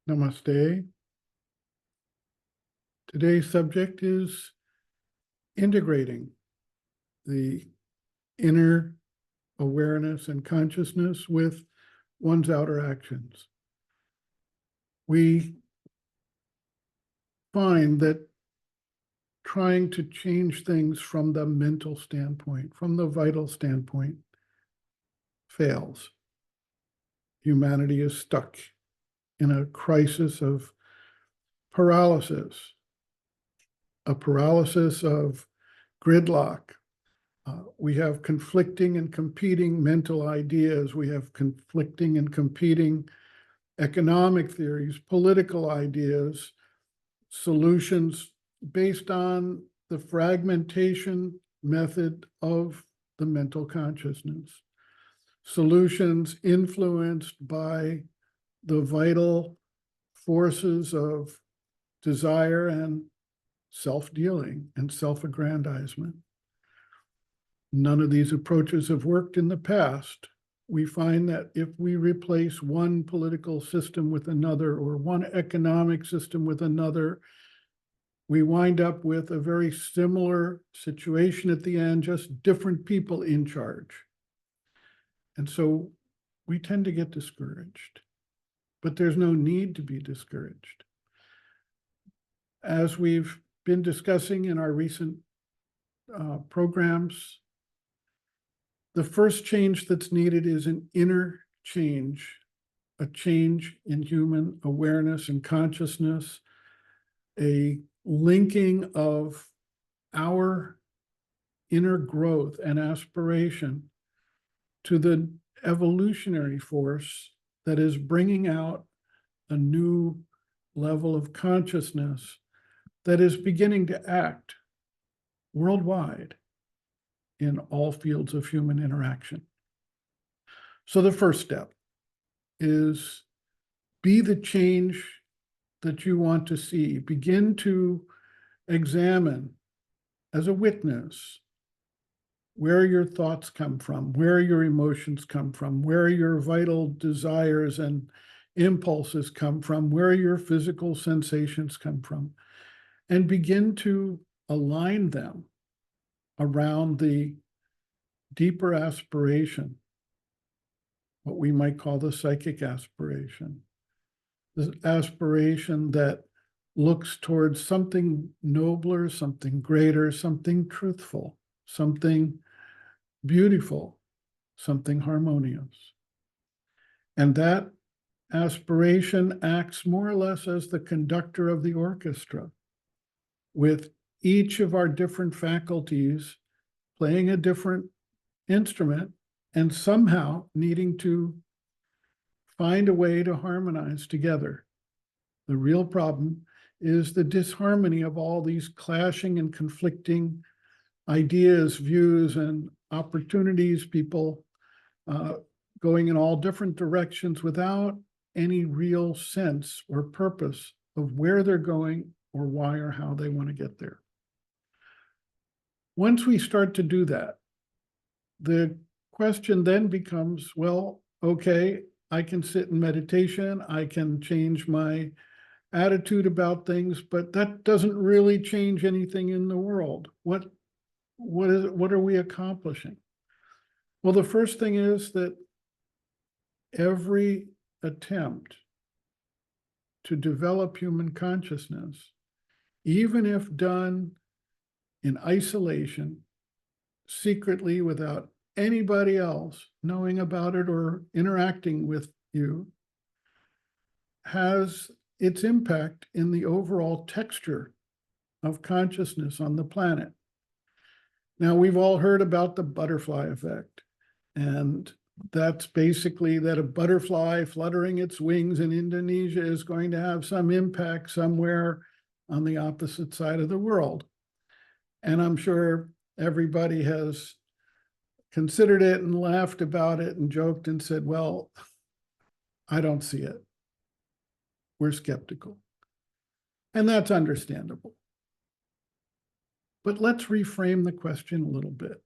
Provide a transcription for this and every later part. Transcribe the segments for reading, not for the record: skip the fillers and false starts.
Namaste. Today's subject is integrating the inner awareness and consciousness with one's outer actions. We find that trying to change things from the mental standpoint, from the vital standpoint, fails. Humanity is stuck in a crisis of paralysis, a paralysis of gridlock. We have conflicting and competing mental ideas. We have conflicting and competing economic theories, political ideas, solutions based on the fragmentation method of the mental consciousness. Solutions influenced by the vital forces of desire and self-dealing and self-aggrandizement. None of these approaches have worked in the past. We find that if we replace one political system with another or one economic system with another, we wind up with a very similar situation at the end, just different people in charge. And so we tend to get discouraged, but there's no need to be discouraged. As we've been discussing in our recent programs, the first change that's needed is an inner change, a change in human awareness and consciousness, a linking of our inner growth and aspiration to the evolutionary force that is bringing out a new level of consciousness that is beginning to act worldwide in all fields of human interaction. So the first step is be the change that you want to see. Begin to examine as a witness where your thoughts come from, where your emotions come from, where your vital desires and impulses come from, where your physical sensations come from, and begin to align them around the deeper aspiration, what we might call the psychic aspiration, the aspiration that looks towards something nobler, something greater, something truthful, something beautiful, something harmonious. And that aspiration acts more or less as the conductor of the orchestra, with each of our different faculties playing a different instrument and somehow needing to find a way to harmonize together. The real problem is the disharmony of all these clashing and conflicting ideas, views, and opportunities, people going in all different directions without any real sense or purpose of where they're going or why or how they want to get there. Once we start to do that, the question then becomes, well, okay, I can sit in meditation, I can change my attitude about things, but that doesn't really change anything in the world. What are we accomplishing? Well, the first thing is that every attempt to develop human consciousness, even if done in isolation, secretly, without anybody else knowing about it or interacting with you, has its impact in the overall texture of consciousness on the planet. Now, we've all heard about the butterfly effect, and that's basically that a butterfly fluttering its wings in Indonesia is going to have some impact somewhere on the opposite side of the world. And I'm sure everybody has considered it and laughed about it and joked and said, well, I don't see it. We're skeptical. And that's understandable. But let's reframe the question a little bit.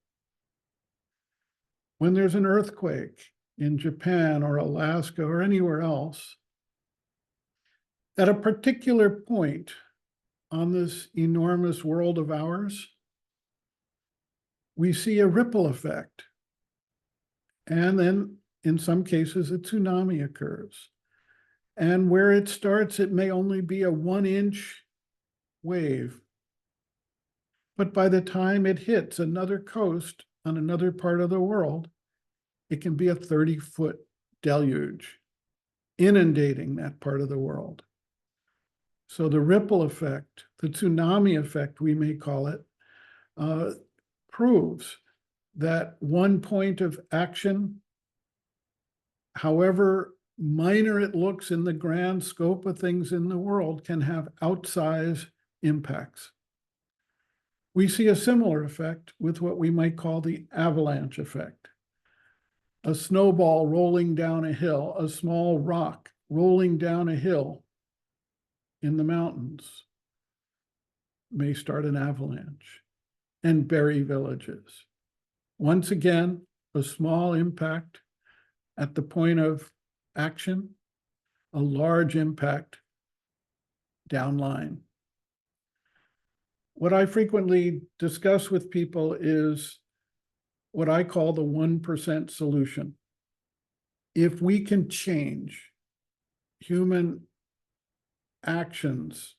When there's an earthquake in Japan or Alaska or anywhere else, At a particular point on this enormous world of ours, we see a ripple effect. And then in some cases, a tsunami occurs. And where it starts, it may only be a 1-inch wave. But by the time it hits another coast on another part of the world, it can be a 30-foot deluge, inundating that part of the world. So the ripple effect, the tsunami effect, we may call it, proves that one point of action, however minor it looks in the grand scope of things in the world, can have outsized impacts. We see a similar effect with what we might call the avalanche effect. A snowball rolling down a hill, a small rock rolling down a hill in the mountains may start an avalanche and bury villages. Once again, a small impact at the point of action, a large impact downline. What I frequently discuss with people is what I call the 1% solution. If we can change human actions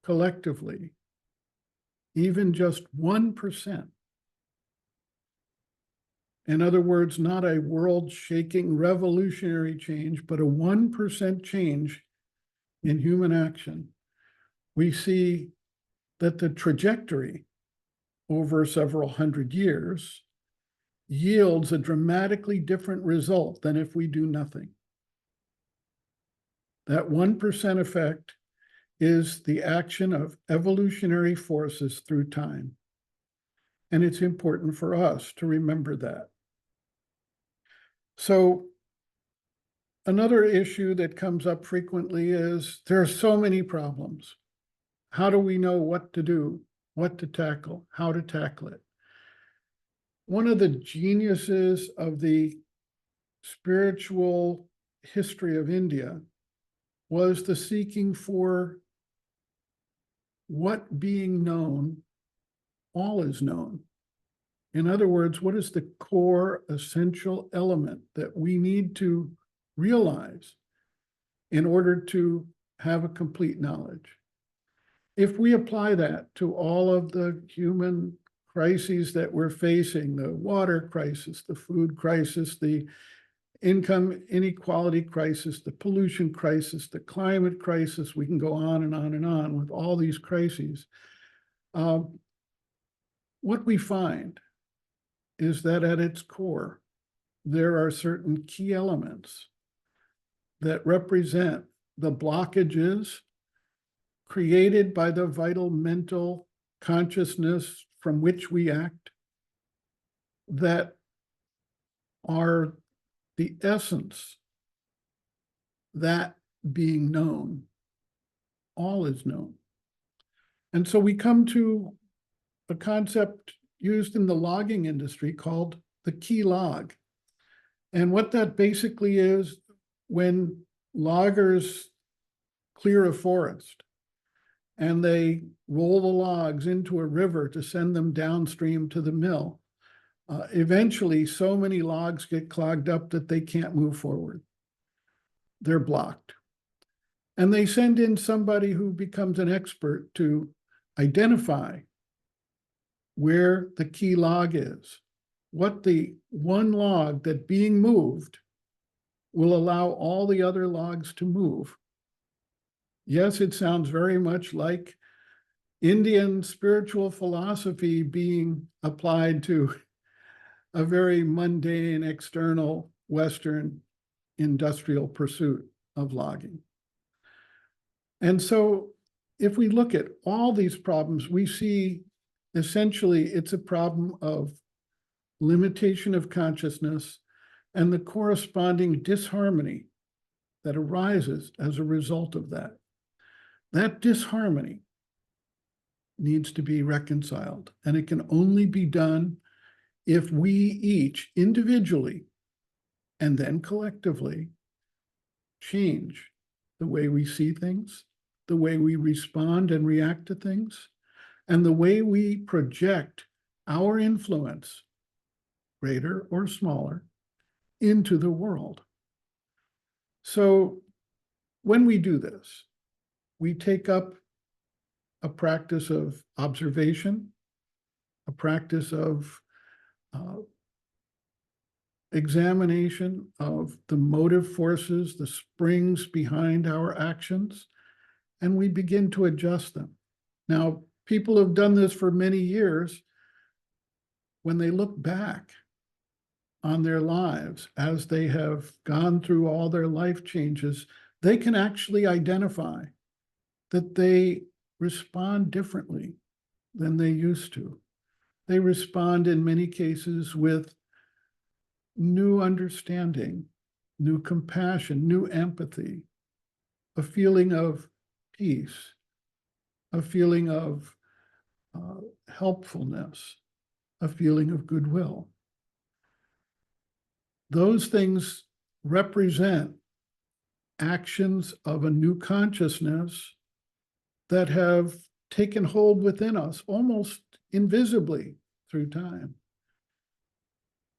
collectively, even just 1%, in other words, not a world-shaking revolutionary change, but a 1% change in human action, we see that the trajectory over several hundred years yields a dramatically different result than if we do nothing. That 1% effect is the action of evolutionary forces through time. And it's important for us to remember that. So another issue that comes up frequently is there are so many problems. How do we know what to do, what to tackle, how to tackle it? One of the geniuses of the spiritual history of India was the seeking for what being known, all is known. In other words, what is the core essential element that we need to realize in order to have a complete knowledge? If we apply that to all of the human crises that we're facing, the water crisis, the food crisis, the income inequality crisis, the pollution crisis, the climate crisis, we can go on and on and on with all these crises. What we find is that at its core, there are certain key elements that represent the blockages created by the vital mental consciousness from which we act, that are the essence, that being known, all is known. And so we come to a concept used in the logging industry called the key log. And what that basically is, when loggers clear a forest and they roll the logs into a river to send them downstream to the mill, eventually so many logs get clogged up that they can't move forward. They're blocked. And they send in somebody who becomes an expert to identify where the key log is, what the one log that being moved will allow all the other logs to move. Yes, it sounds very much like Indian spiritual philosophy being applied to a very mundane, external, Western industrial pursuit of logging. And so if we look at all these problems, we see essentially it's a problem of limitation of consciousness and the corresponding disharmony that arises as a result of that. That disharmony needs to be reconciled, and it can only be done if we each individually and then collectively change the way we see things, the way we respond and react to things, and the way we project our influence, greater or smaller, into the world. So when we do this, we take up a practice of observation, a practice of examination of the motive forces, the springs behind our actions, and we begin to adjust them. Now, people have done this for many years. When they look back on their lives as they have gone through all their life changes, they can actually identify that they respond differently than they used to. They respond in many cases with new understanding, new compassion, new empathy, a feeling of peace, a feeling of helpfulness, a feeling of goodwill. Those things represent actions of a new consciousness that have taken hold within us almost invisibly through time.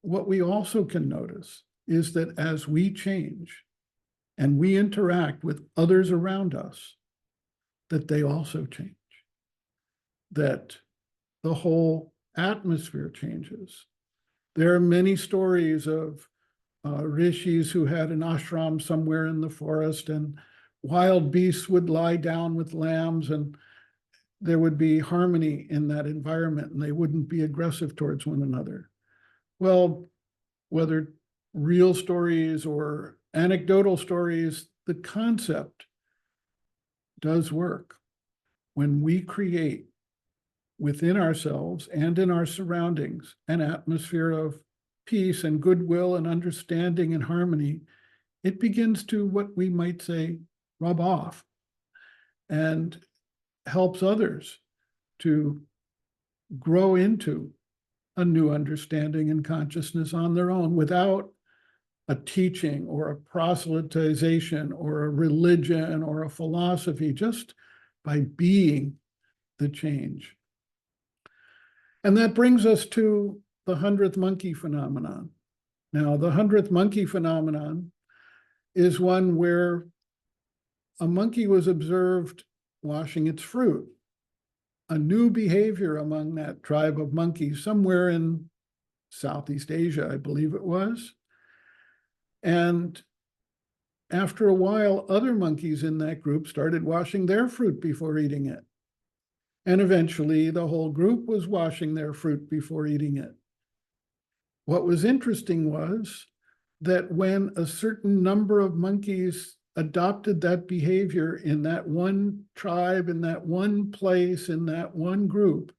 What we also can notice is that as we change and we interact with others around us, that they also change, that the whole atmosphere changes. There are many stories of rishis who had an ashram somewhere in the forest, and wild beasts would lie down with lambs, and there would be harmony in that environment, and they wouldn't be aggressive towards one another. Well, whether real stories or anecdotal stories, the concept does work. When we create within ourselves and in our surroundings an atmosphere of peace and goodwill and understanding and harmony, it begins to, what we might say, rub off and helps others to grow into a new understanding and consciousness on their own without a teaching or a proselytization or a religion or a philosophy, just by being the change. And that brings us to the 100th monkey phenomenon. Now, the 100th monkey phenomenon is one where a monkey was observed washing its fruit, a new behavior among that tribe of monkeys somewhere in Southeast Asia, I believe it was. And after a while, other monkeys in that group started washing their fruit before eating it. And eventually, the whole group was washing their fruit before eating it. What was interesting was that when a certain number of monkeys adopted that behavior in that one tribe, in that one place, in that one group,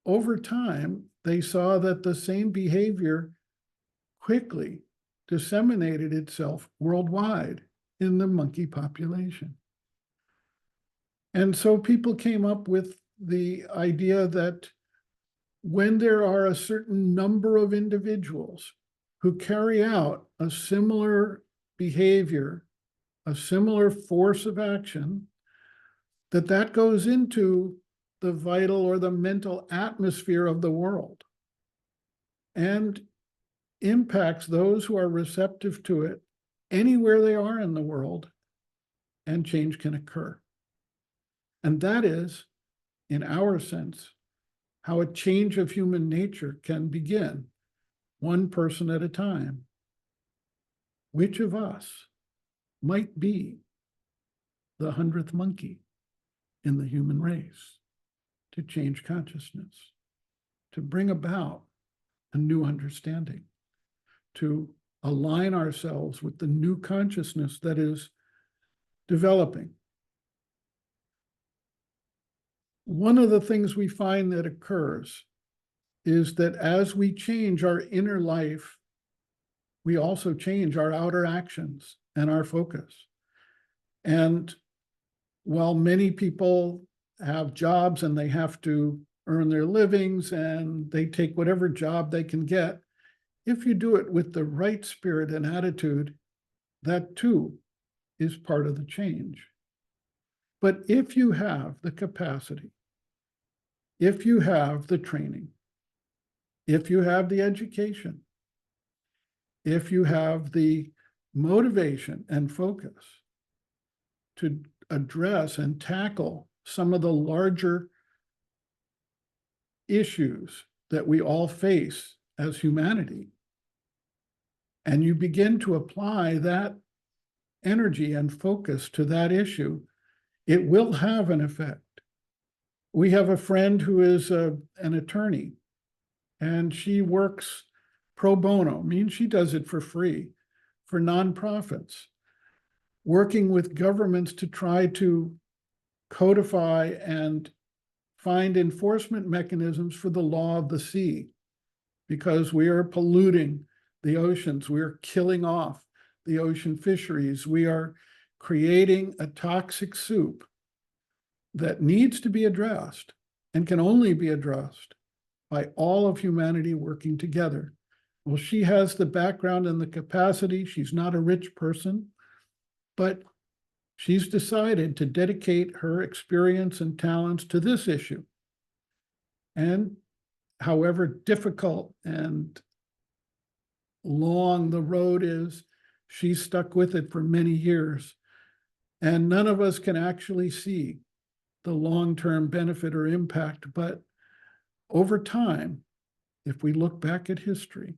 over time, they saw that the same behavior quickly disseminated itself worldwide in the monkey population. And so people came up with the idea that when there are a certain number of individuals who carry out a similar behavior, a similar force of action, that goes into the vital or the mental atmosphere of the world and impacts those who are receptive to it anywhere they are in the world, and change can occur. And that is, in our sense, how a change of human nature can begin, one person at a time. Which of us might be the 100th monkey in the human race to change consciousness, to bring about a new understanding, to align ourselves with the new consciousness that is developing? One of the things we find that occurs is that as we change our inner life, we also change our outer actions and our focus. And while many people have jobs and they have to earn their livings and they take whatever job they can get, if you do it with the right spirit and attitude, that too is part of the change. But if you have the capacity, if you have the training, if you have the education, if you have the motivation and focus to address and tackle some of the larger issues that we all face as humanity, and you begin to apply that energy and focus to that issue, it will have an effect. We have a friend who is an attorney, and she works pro bono, means she does it for free, for nonprofits, working with governments to try to codify and find enforcement mechanisms for the law of the sea, because we are polluting the oceans. We are killing off the ocean fisheries. We are creating a toxic soup that needs to be addressed and can only be addressed by all of humanity working together. Well, she has the background and the capacity. She's not a rich person, but she's decided to dedicate her experience and talents to this issue. And however difficult and long the road is, she's stuck with it for many years. And none of us can actually see the long-term benefit or impact. But over time, if we look back at history,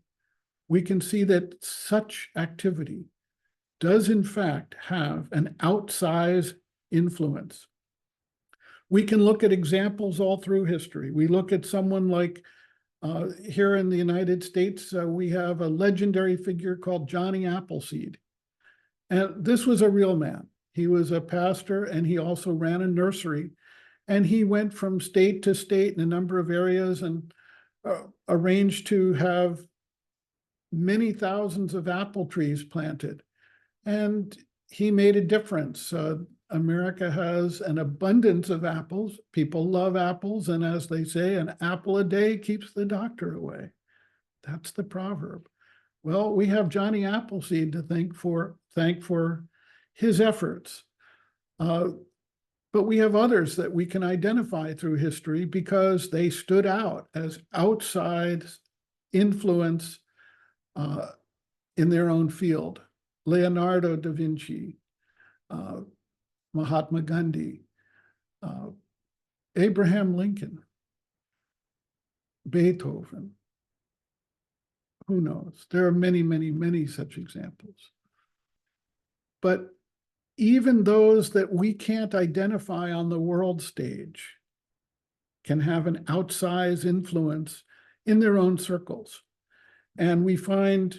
we can see that such activity does in fact have an outsized influence. We can look at examples all through history. We look at someone like here in the United States, we have a legendary figure called Johnny Appleseed. And this was a real man. He was a pastor, and he also ran a nursery. And he went from state to state in a number of areas and arranged to have many thousands of apple trees planted. And he made a difference. America has an abundance of apples. People love apples. And as they say, an apple a day keeps the doctor away. That's the proverb. Well, we have Johnny Appleseed to thank for his efforts. But we have others that we can identify through history because they stood out as outside influence in their own field. Leonardo da Vinci, Mahatma Gandhi, Abraham Lincoln, Beethoven. Who knows? There are many, many, many such examples. But even those that we can't identify on the world stage can have an outsized influence in their own circles. And we find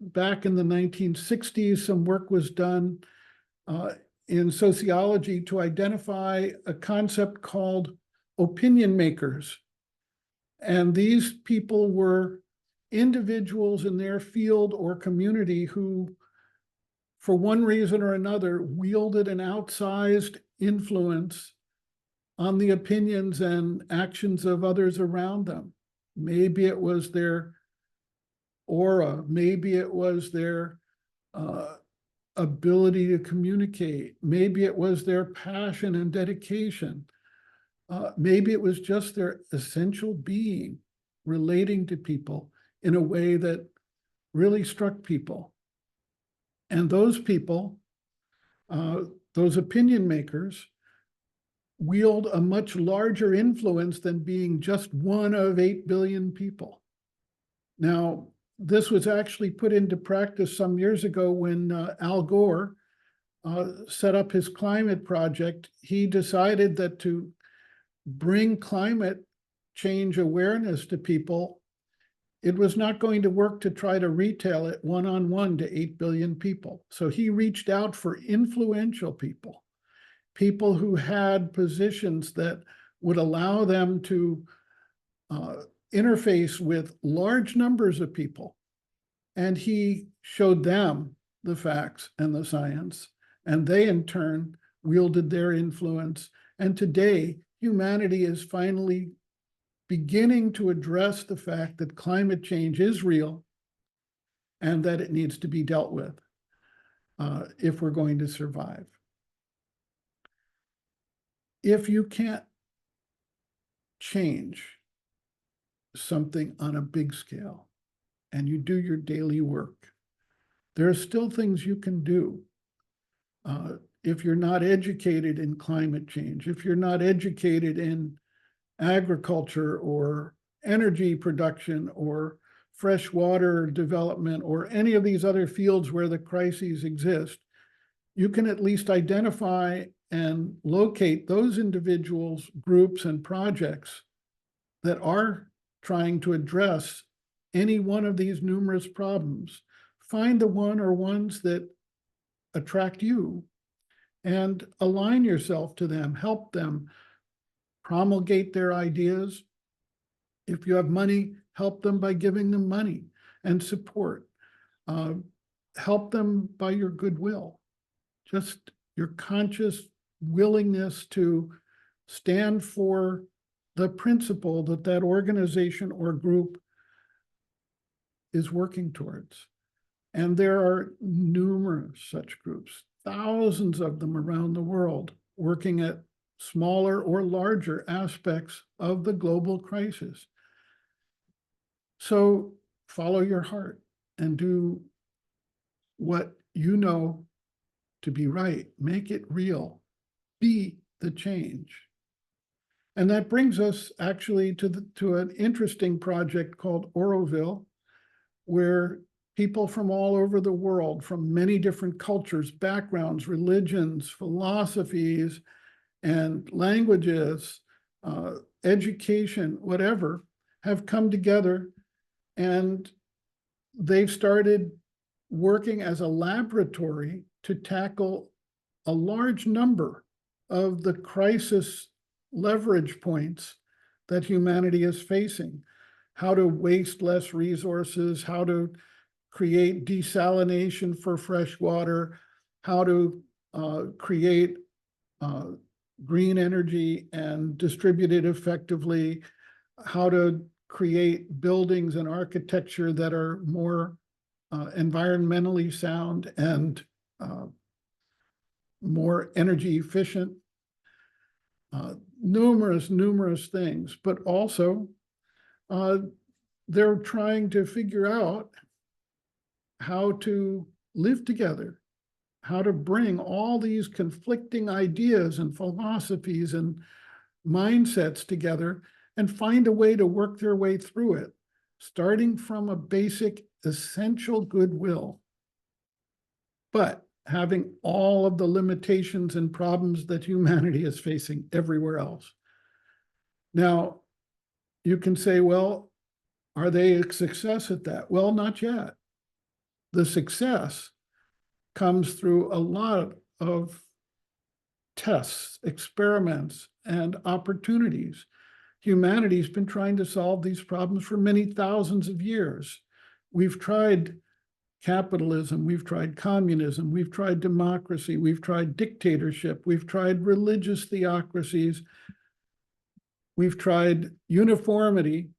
back in the 1960s, some work was done in sociology to identify a concept called opinion makers. And these people were individuals in their field or community who, for one reason or another, wielded an outsized influence on the opinions and actions of others around them. Maybe it was their aura, maybe it was their ability to communicate, maybe it was their passion and dedication, maybe it was just their essential being relating to people in a way that really struck people. And those people, those opinion makers, wield a much larger influence than being just one of 8 billion people. Now, this was actually put into practice some years ago when Al Gore set up his climate project. He decided that to bring climate change awareness to people, it was not going to work to try to retail it one-on-one to 8 billion people. So he reached out for influential people, people who had positions that would allow them to interface with large numbers of people. And he showed them the facts and the science, and they in turn wielded their influence. And today, humanity is finally beginning to address the fact that climate change is real and that it needs to be dealt with. if we're going to survive. If you can't change something on a big scale and you do your daily work, there are still things you can do. If you're not educated in climate change, if you're not educated in agriculture or energy production or freshwater development or any of these other fields where the crises exist, you can at least identify and locate those individuals, groups, and projects that are trying to address any one of these numerous problems. Find the one or ones that attract you and align yourself to them, help them promulgate their ideas. If you have money, help them by giving them money and support. Help them by your goodwill. Just your conscious willingness to stand for the principle that that organization or group is working towards. And there are numerous such groups, thousands of them around the world, working at smaller or larger aspects of the global crisis. So follow your heart and do what you know to be right. Make it real. Be the change. And that brings us actually to an interesting project called Oroville, where people from all over the world, from many different cultures, backgrounds, religions, philosophies, and languages, education, whatever, have come together, and they've started working as a laboratory to tackle a large number of the crisis leverage points that humanity is facing. How to waste less resources, how to create desalination for fresh water, how to create green energy and distribute it effectively, how to create buildings and architecture that are more environmentally sound and more energy efficient. Numerous things, but also they're trying to figure out how to live together, how to bring all these conflicting ideas and philosophies and mindsets together and find a way to work their way through it, starting from a basic, essential goodwill, but having all of the limitations and problems that humanity is facing everywhere else. Now, you can say, well, are they a success at that? Well, not yet. The success comes through a lot of tests, experiments, and opportunities. Humanity's been trying to solve these problems for many thousands of years. We've tried capitalism, we've tried communism, we've tried democracy, we've tried dictatorship, we've tried religious theocracies, we've tried uniformity,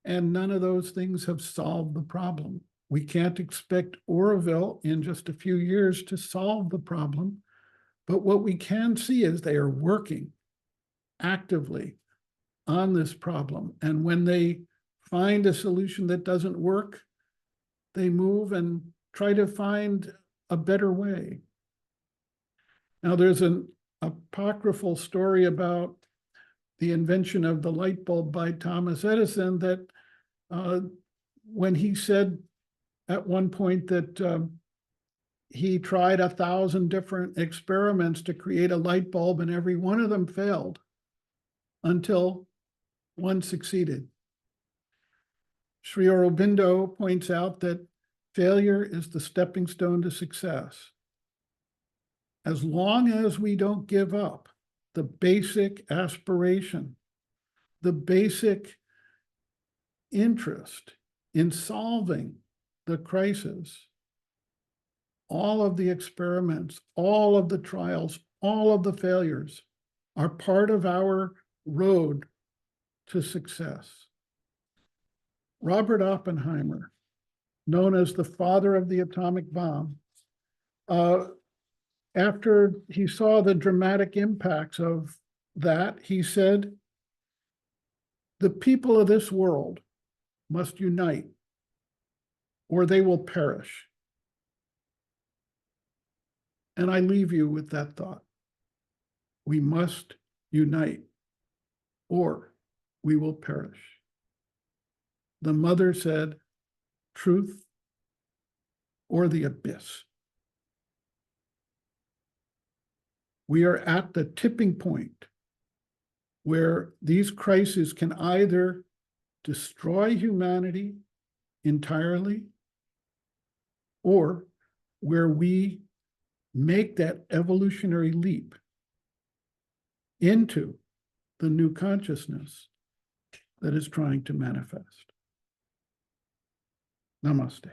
and none of those things have solved the problem. We can't expect Oroville in just a few years to solve the problem, but what we can see is they are working actively on this problem. And when they find a solution that doesn't work, they move and try to find a better way. Now, there's an apocryphal story about the invention of the light bulb by Thomas Edison that when he said at one point that he tried 1,000 different experiments to create a light bulb and every one of them failed until one succeeded. Sri Aurobindo points out that failure is the stepping stone to success. As long as we don't give up the basic aspiration, the basic interest in solving the crisis, all of the experiments, all of the trials, all of the failures are part of our road to success. Robert Oppenheimer known as the father of the atomic bomb, after he saw the dramatic impacts of that, he said, the people of this world must unite or they will perish. And I leave you with that thought. We must unite or we will perish. The mother said, truth or the abyss. We are at the tipping point where these crises can either destroy humanity entirely or where we make that evolutionary leap into the new consciousness that is trying to manifest. Namaste.